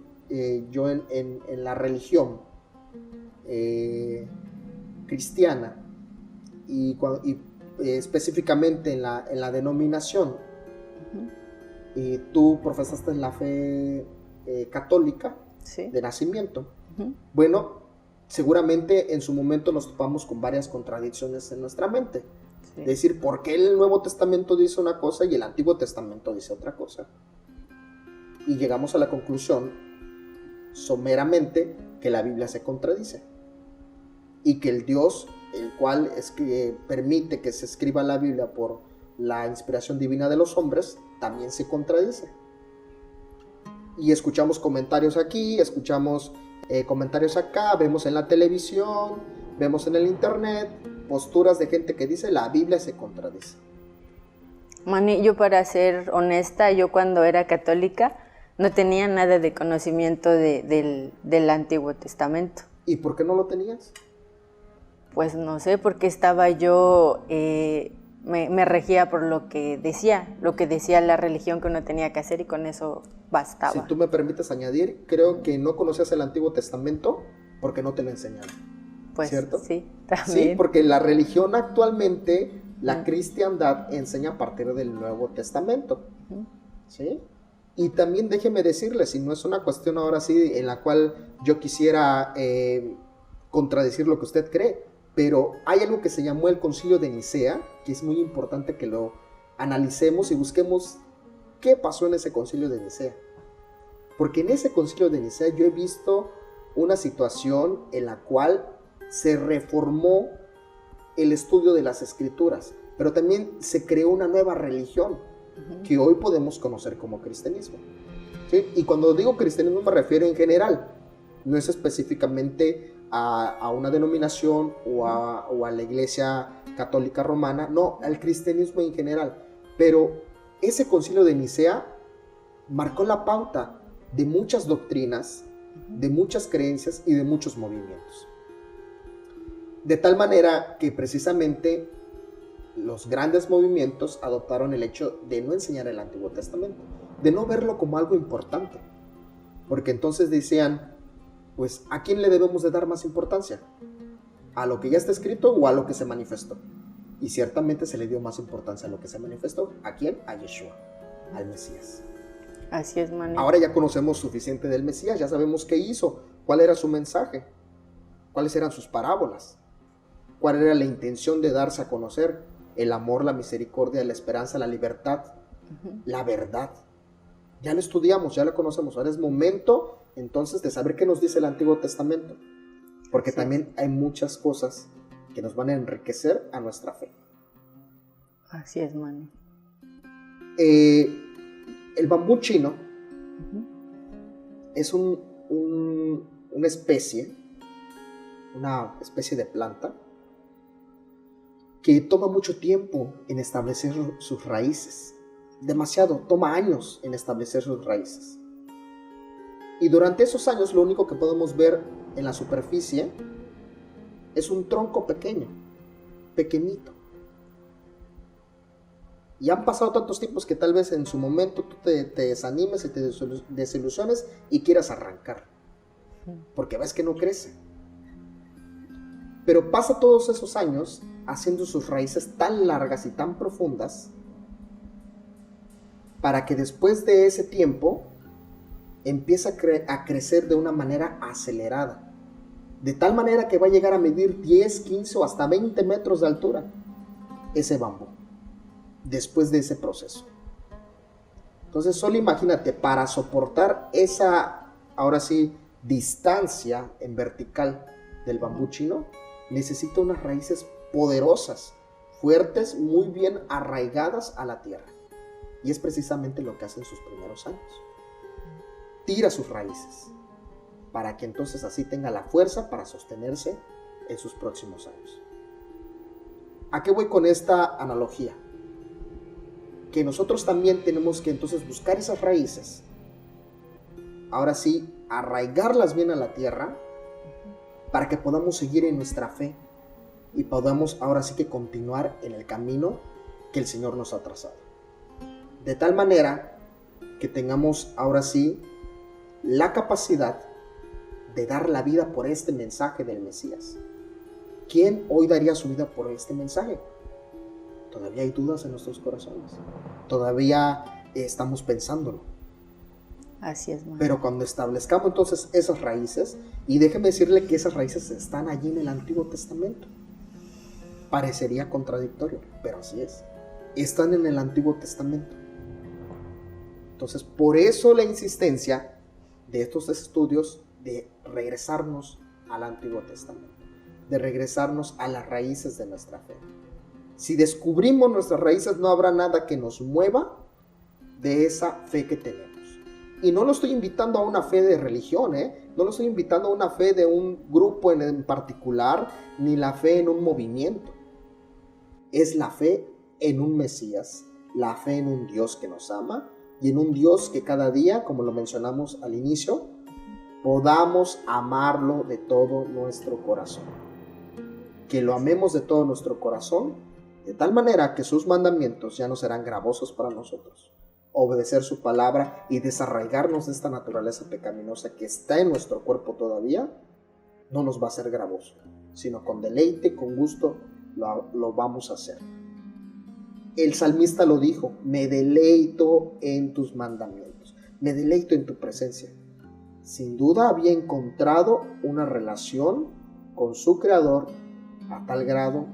yo en la religión cristiana y específicamente en la denominación, tú profesaste en la fe católica, ¿sí?, de nacimiento. Bueno, seguramente en su momento nos topamos con varias contradicciones en nuestra mente. Sí. Es decir, ¿por qué el Nuevo Testamento dice una cosa y el Antiguo Testamento dice otra cosa? Y llegamos a la conclusión, someramente, que la Biblia se contradice. Y que el Dios, el cual es que permite que se escriba la Biblia por la inspiración divina de los hombres, también se contradice. Y escuchamos comentarios aquí, escuchamos comentarios acá, vemos en la televisión, vemos en el internet posturas de gente que dice la Biblia se contradice. Mani, yo para ser honesta, yo cuando era católica no tenía nada de conocimiento del Antiguo Testamento. ¿Y por qué no lo tenías? Pues no sé, porque estaba yo, me regía por lo que decía la religión que uno tenía que hacer y con eso bastaba. Si tú me permites añadir, creo que no conocías el Antiguo Testamento porque no te lo enseñaron. Pues ¿cierto? Sí, también. Sí, porque la religión actualmente, la cristiandad, enseña a partir del Nuevo Testamento. ¿Sí? Y también déjeme decirle, si no es una cuestión ahora sí en la cual yo quisiera contradecir lo que usted cree, pero hay algo que se llamó el Concilio de Nicea, que es muy importante que lo analicemos y busquemos qué pasó en ese Concilio de Nicea. Porque en ese Concilio de Nicea yo he visto una situación en la cual se reformó el estudio de las Escrituras, pero también se creó una nueva religión que hoy podemos conocer como cristianismo. ¿Sí? Y cuando digo cristianismo me refiero en general, no es específicamente a una denominación o a la Iglesia Católica Romana, no, al cristianismo en general. Pero ese Concilio de Nicea marcó la pauta de muchas doctrinas, de muchas creencias y de muchos movimientos. De tal manera que precisamente los grandes movimientos adoptaron el hecho de no enseñar el Antiguo Testamento, de no verlo como algo importante, porque entonces decían, pues, ¿a quién le debemos de dar más importancia? ¿A lo que ya está escrito o a lo que se manifestó? Y ciertamente se le dio más importancia a lo que se manifestó. ¿A quién? A Yeshua, al Mesías. Así es, Mani. Ahora ya conocemos suficiente del Mesías, ya sabemos qué hizo, cuál era su mensaje, cuáles eran sus parábolas, cuál era la intención de darse a conocer: el amor, la misericordia, la esperanza, la libertad, la verdad. Ya lo estudiamos, ya lo conocemos. Ahora es momento entonces de saber qué nos dice el Antiguo Testamento, porque también hay muchas cosas que nos van a enriquecer a nuestra fe. Así es, Mani. El bambú chino es una especie una especie de planta que toma mucho tiempo en establecer sus raíces. Demasiado, toma años en establecer sus raíces. Y durante esos años lo único que podemos ver en la superficie es un tronco pequeño, pequeñito. Y han pasado tantos tiempos que tal vez en su momento tú te desanimes y te desilusiones y quieras arrancar, porque ves que no crece. Pero pasa todos esos años haciendo sus raíces tan largas y tan profundas para que después de ese tiempo empiece a crecer de una manera acelerada, de tal manera que va a llegar a medir 10, 15 o hasta 20 metros de altura ese bambú después de ese proceso. Entonces solo imagínate, para soportar esa, ahora sí, distancia en vertical del bambú chino, necesita unas raíces poderosas, fuertes, muy bien arraigadas a la tierra. Y es precisamente lo que hace en sus primeros años. Tira sus raíces para que entonces así tenga la fuerza para sostenerse en sus próximos años. ¿A qué voy con esta analogía? Que nosotros también tenemos que entonces buscar esas raíces, ahora sí, arraigarlas bien a la tierra para que podamos seguir en nuestra fe y podamos ahora sí que continuar en el camino que el Señor nos ha trazado. De tal manera que tengamos ahora sí la capacidad de dar la vida por este mensaje del Mesías. ¿Quién hoy daría su vida por este mensaje? Todavía hay dudas en nuestros corazones. Todavía estamos pensándolo. Así es, man. Pero cuando establezcamos entonces esas raíces, y déjeme decirle que esas raíces están allí en el Antiguo Testamento. Parecería contradictorio, pero así es. Están en el Antiguo Testamento. Entonces, por eso la insistencia de estos estudios de regresarnos al Antiguo Testamento, de regresarnos a las raíces de nuestra fe. Si descubrimos nuestras raíces, no habrá nada que nos mueva de esa fe que tenemos. Y no lo estoy invitando a una fe de religión, no lo estoy invitando a una fe de un grupo en particular, ni la fe en un movimiento. Es la fe en un Mesías, la fe en un Dios que nos ama y en un Dios que cada día, como lo mencionamos al inicio, podamos amarlo de todo nuestro corazón. Que lo amemos de todo nuestro corazón, de tal manera que sus mandamientos ya no serán gravosos para nosotros. Obedecer su palabra y desarraigarnos de esta naturaleza pecaminosa que está en nuestro cuerpo todavía, no nos va a ser gravoso, sino con deleite, con gusto, lo vamos a hacer. El salmista lo dijo: me deleito en tus mandamientos, me deleito en tu presencia. Sin duda había encontrado una relación con su Creador a tal grado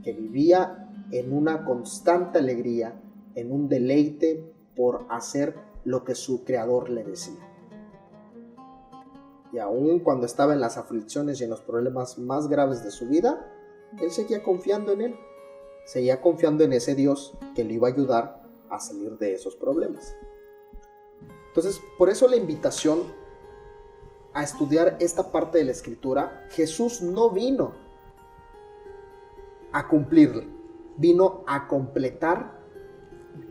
que vivía en una constante alegría, en un deleite por hacer lo que su Creador le decía. Y aun cuando estaba en las aflicciones y en los problemas más graves de su vida, él seguía confiando en él, seguía confiando en ese Dios que le iba a ayudar a salir de esos problemas. Entonces, por eso la invitación a estudiar esta parte de la Escritura. Jesús no vino a cumplirla, vino a completar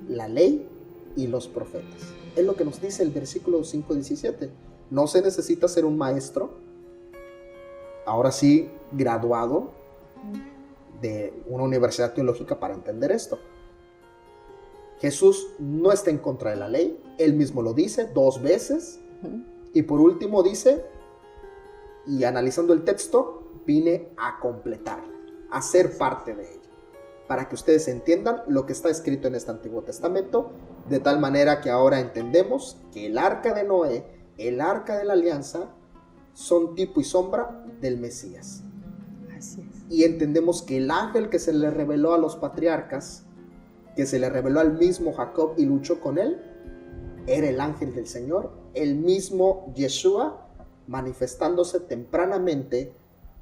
la ley y los profetas. Es lo que nos dice el versículo 5:17. No se necesita ser un maestro, ahora sí graduado de una universidad teológica, para entender esto. Jesús no está en contra de la ley, él mismo lo dice 2 veces. Y por último dice, y analizando el texto, vine a completarla, a ser parte de ella, para que ustedes entiendan lo que está escrito en este Antiguo Testamento, de tal manera que ahora entendemos que el arca de Noé, el arca de la alianza, son tipo y sombra del Mesías. Así es. Y entendemos que el ángel que se le reveló a los patriarcas, que se le reveló al mismo Jacob y luchó con él, era el ángel del Señor, el mismo Yeshua, manifestándose tempranamente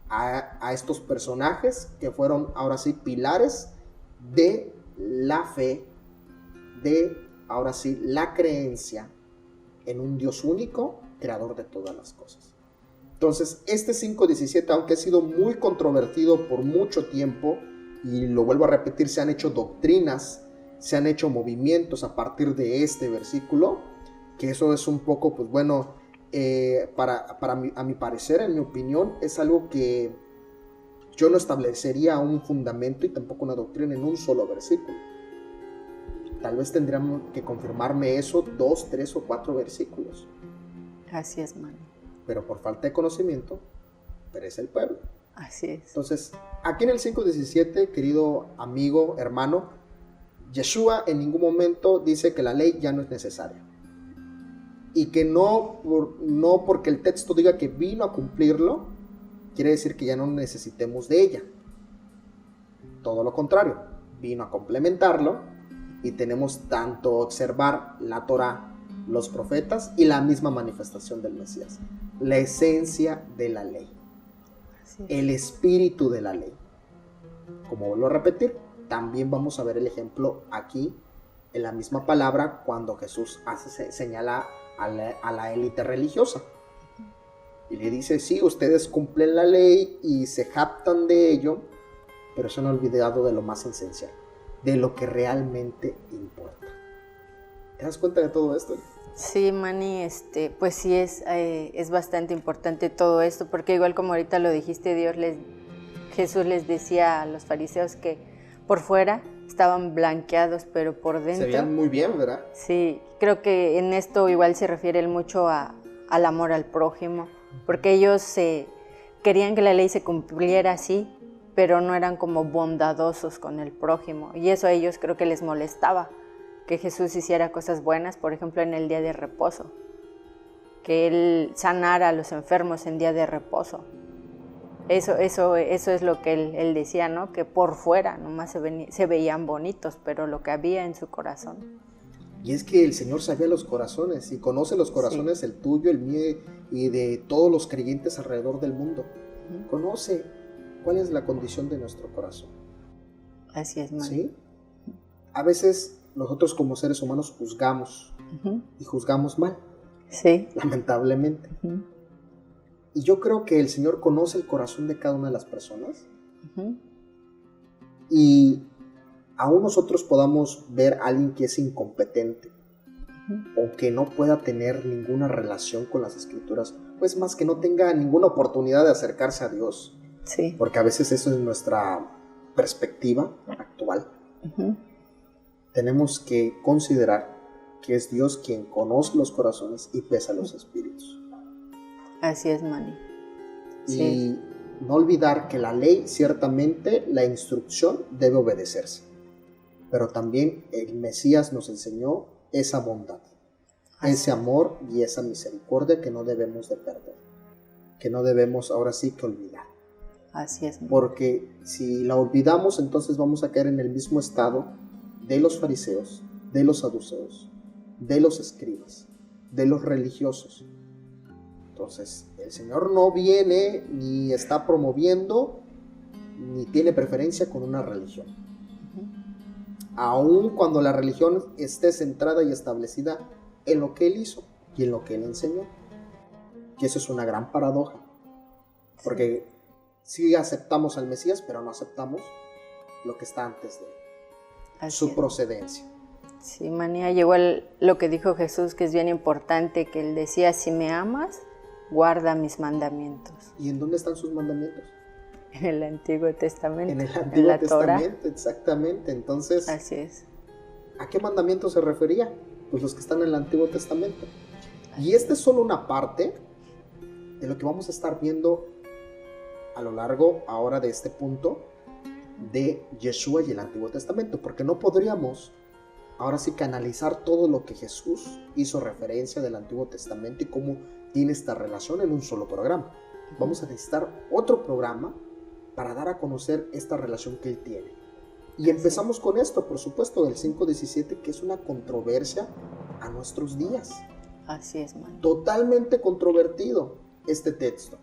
a estos personajes que fueron ahora sí pilares de la fe, de ahora sí la creencia en un Dios único, creador de todas las cosas. Entonces, este 5:17, aunque ha sido muy controvertido por mucho tiempo, y lo vuelvo a repetir, se han hecho doctrinas, se han hecho movimientos a partir de este versículo, que eso es un poco, pues bueno, a mi parecer, en mi opinión, es algo que yo no establecería un fundamento y tampoco una doctrina en un solo versículo. Tal vez tendríamos que confirmarme eso 2, 3 o 4 versículos. Así es, Manny. Pero por falta de conocimiento, perece el pueblo. Así es. Entonces, aquí en el 5:17, querido amigo, hermano, Yeshua en ningún momento dice que la ley ya no es necesaria. Y que no porque el texto diga que vino a cumplirlo, quiere decir que ya no necesitemos de ella. Todo lo contrario, vino a complementarlo y tenemos tanto observar la Torá, los profetas y la misma manifestación del Mesías. La esencia de la ley. El espíritu de la ley. Como vuelvo a repetir, también vamos a ver el ejemplo aquí en la misma palabra cuando Jesús señala a la élite religiosa y le dice: sí, ustedes cumplen la ley y se jactan de ello, pero se han olvidado de lo más esencial, de lo que realmente importa. ¿Te das cuenta de todo esto? Sí, Manny, pues sí es bastante importante todo esto, porque igual como ahorita lo dijiste, Jesús les decía a los fariseos que por fuera estaban blanqueados, pero por dentro... Se veían muy bien, ¿verdad? Sí, creo que en esto igual se refiere él mucho al amor al prójimo, porque ellos querían que la ley se cumpliera así, pero no eran como bondadosos con el prójimo, y eso a ellos creo que les molestaba, que Jesús hiciera cosas buenas, por ejemplo en el día de reposo, que Él sanara a los enfermos en día de reposo. Eso es lo que él decía, ¿no? Que por fuera nomás se veían bonitos, pero lo que había en su corazón. Y es que el Señor sabía los corazones y conoce los corazones, sí, el tuyo, el mío y de todos los creyentes alrededor del mundo. Conoce cuál es la condición de nuestro corazón. Así es, María. ¿Sí? A veces nosotros como seres humanos juzgamos y juzgamos mal. Sí. Lamentablemente. Y yo creo que el Señor conoce el corazón de cada una de las personas. Y aún nosotros podamos ver a alguien que es incompetente o que no pueda tener ninguna relación con las Escrituras, pues más que no tenga ninguna oportunidad de acercarse a Dios. Sí. Porque a veces eso es nuestra perspectiva actual. Tenemos que considerar que es Dios quien conoce los corazones y pesa los espíritus. Así es, Manny. Y sí, no olvidar que la ley, ciertamente, la instrucción debe obedecerse. Pero también el Mesías nos enseñó esa bondad, ese amor y esa misericordia que no debemos de perder, que no debemos ahora sí que olvidar. Así es, Manny. Porque si la olvidamos, entonces vamos a caer en el mismo estado de los fariseos, de los saduceos, de los escribas, de los religiosos. Entonces, el Señor no viene ni está promoviendo ni tiene preferencia con una religión. Aun cuando la religión esté centrada y establecida en lo que Él hizo y en lo que Él enseñó. Y eso es una gran paradoja. Porque sí aceptamos al Mesías, pero no aceptamos lo que está antes de él. Su procedencia. Sí, Manía, llegó lo que dijo Jesús, que es bien importante, que Él decía: si me amas, guarda mis mandamientos. ¿Y en dónde están sus mandamientos? En el Antiguo Testamento. En el Antiguo Testamento, exactamente. Entonces, así es. ¿A qué mandamientos se refería? Pues los que están en el Antiguo Testamento. Y esta es solo una parte de lo que vamos a estar viendo a lo largo ahora de este punto de Yeshua y el Antiguo Testamento, porque no podríamos ahora sí canalizar todo lo que Jesús hizo referencia del Antiguo Testamento y cómo tiene esta relación en un solo programa. Vamos a necesitar otro programa para dar a conocer esta relación que Él tiene. Y empezamos con esto, por supuesto, del 5:17, que es una controversia a nuestros días. Así es, man. Totalmente controvertido este texto.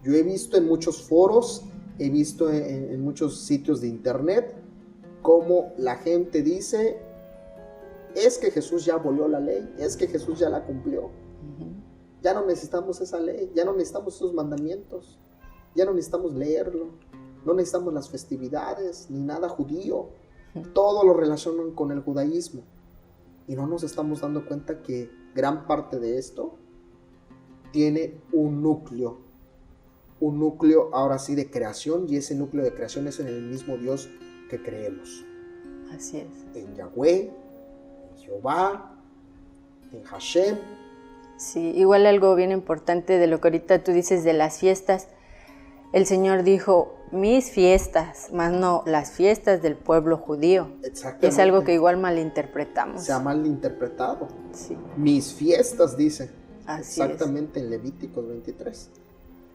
Yo he visto en muchos foros, he visto en muchos sitios de internet, cómo la gente dice: es que Jesús ya abolió la ley, es que Jesús ya la cumplió. Ya no necesitamos esa ley, ya no necesitamos esos mandamientos, ya no necesitamos leerlo, no necesitamos las festividades ni nada judío. Todo lo relacionan con el judaísmo. Y no nos estamos dando cuenta que gran parte de esto tiene un núcleo ahora sí de creación, y ese núcleo de creación es en el mismo Dios que creemos. Así es. En Yahweh, en Jehová, en Hashem. Sí, igual algo bien importante de lo que ahorita tú dices de las fiestas. El Señor dijo, mis fiestas, más no las fiestas del pueblo judío. Exactamente. Es algo que igual malinterpretamos. Se ha malinterpretado. Sí. Mis fiestas, dice. Así exactamente en Levíticos 23.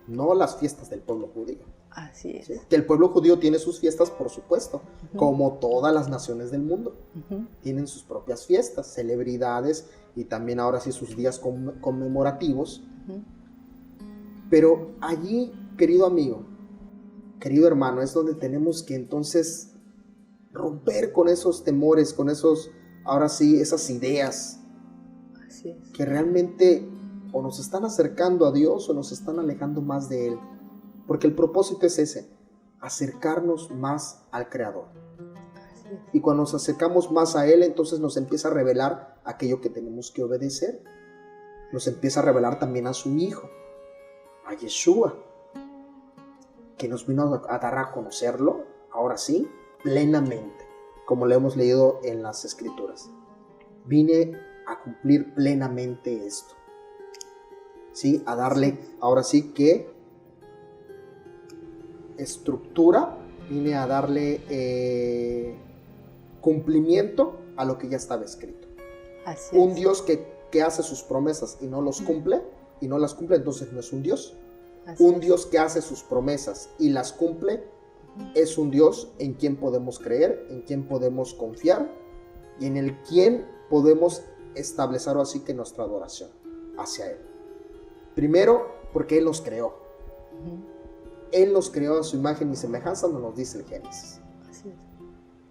No las fiestas del pueblo judío. Así es. ¿Sí? Que el pueblo judío tiene sus fiestas, por supuesto, como todas las naciones del mundo. Tienen sus propias fiestas, celebridades y también ahora sí sus días conmemorativos. Pero allí, querido amigo, querido hermano, es donde tenemos que entonces romper con esos temores, con esos, ahora sí, esas ideas. Así es. Que realmente o nos están acercando a Dios o nos están alejando más de Él. Porque el propósito es ese, acercarnos más al Creador. Así es. Y cuando nos acercamos más a Él, entonces nos empieza a revelar aquello que tenemos que obedecer. Nos empieza a revelar también a su Hijo, a Yeshua, que nos vino a dar a conocerlo, ahora sí, plenamente, como lo hemos leído en las Escrituras. Vine a cumplir plenamente esto. ¿Sí? A darle, ahora sí que estructura, vine a darle cumplimiento a lo que ya estaba escrito. Así Un es. Dios que hace sus promesas y no las cumple, entonces no es un Dios. Así Un es. Dios que hace sus promesas y las cumple es un Dios en quien podemos creer, en quien podemos confiar y en el quien podemos establecer así que nuestra adoración hacia Él. Primero, porque Él nos creó. Él nos creó a su imagen y semejanza, nos dice el Génesis. Así es.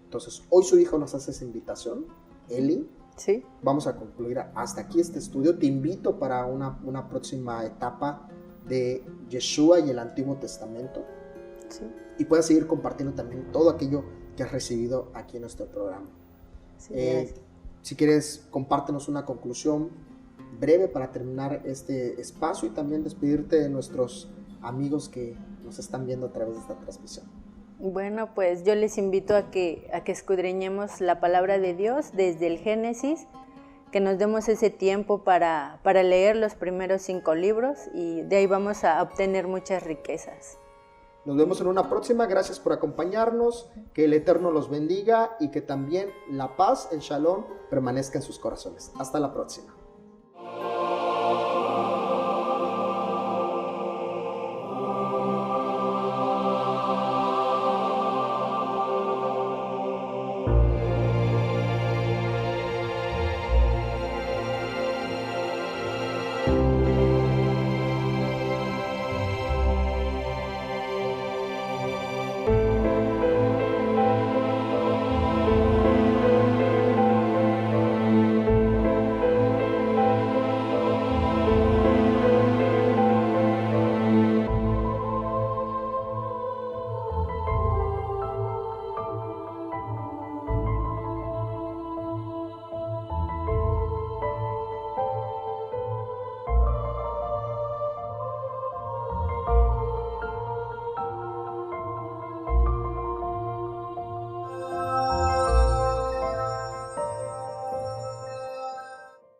Entonces, hoy su Hijo nos hace esa invitación. Eli, Sí. vamos a concluir hasta aquí este estudio. Te invito para una próxima etapa de Yeshua y el Antiguo Testamento. Sí. Y puedas seguir compartiendo también todo aquello que has recibido aquí en nuestro programa. Sí, gracias. Si quieres, compártenos una conclusión breve para terminar este espacio y también despedirte de nuestros amigos que nos están viendo a través de esta transmisión. Bueno, pues yo les invito a que escudriñemos la palabra de Dios desde el Génesis, que nos demos ese tiempo para leer los primeros 5 libros y de ahí vamos a obtener muchas riquezas. Nos vemos en una próxima. Gracias por acompañarnos. Que el Eterno los bendiga y que también la paz, el Shalom, permanezca en sus corazones. Hasta la próxima.